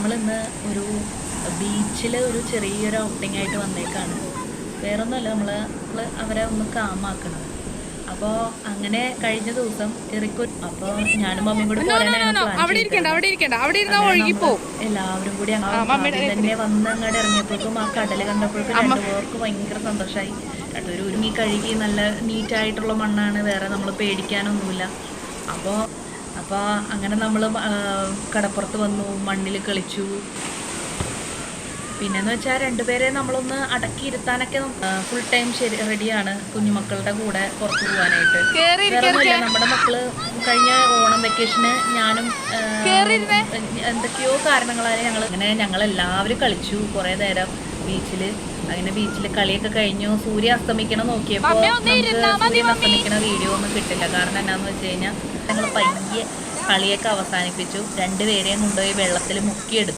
നമ്മളിന്ന് ഒരു ബീച്ചിൽ ഒരു ചെറിയൊരു ഔട്ടിംഗ് ആയിട്ട് വന്നേക്കാണ്. വേറൊന്നുമല്ല, അവരെ ഒന്ന് കാമാക്കണം. അപ്പോൾ അങ്ങനെ കഴിഞ്ഞ ദിവസം അപ്പോൾ ഞാനും മമ്മിയും കൂടി പോരാനാണ് എല്ലാവരും കൂടി തന്നെ വന്നങ്ങോട്ട് ഇറങ്ങിയപ്പോഴേക്കും ആ കടല് കണ്ടപ്പോഴേക്കും രണ്ടുപേർക്ക് ഭയങ്കര സന്തോഷമായി. ഒരു ഉരുങ്ങി കഴുകി നല്ല നീറ്റായിട്ടുള്ള മണ്ണാണ്, വേറെ നമ്മൾ പേടിക്കാനൊന്നുമില്ല. അപ്പോൾ അങ്ങനെ നമ്മൾ കടപ്പുറത്ത് വന്നു, മണ്ണിൽ കളിച്ചു. പിന്നെന്ന് വെച്ചാൽ രണ്ടുപേരെ നമ്മളൊന്ന് അടക്കിയിരുത്താനൊക്കെ ഫുൾ ടൈം റെഡിയാണ് കുഞ്ഞുമക്കളുടെ കൂടെ പുറത്തു പോകാനായിട്ട്. നമ്മുടെ മക്കള് കഴിഞ്ഞ ഓണം വെക്കേഷന് ഞാനും എന്തൊക്കെയോ കാരണങ്ങളാൽ ഞങ്ങളെല്ലാവരും കളിച്ചു കുറേ നേരം ബീച്ചിൽ. അങ്ങനെ ബീച്ചിൽ കളിയൊക്കെ കഴിഞ്ഞു. സൂര്യ അസ്തമിക്കണം നോക്കിയപ്പോൾ സൂര്യൻ അസ്തമിക്കണ വീഡിയോ ഒന്നും കിട്ടില്ല. കാരണം എന്നാന്ന് വെച്ച് കഴിഞ്ഞാൽ ഞങ്ങൾ പയ്യെ കളിയൊക്കെ അവസാനിപ്പിച്ചു. രണ്ടുപേരെയും കൊണ്ടുപോയി വെള്ളത്തിൽ മുക്കിയെടുത്തു.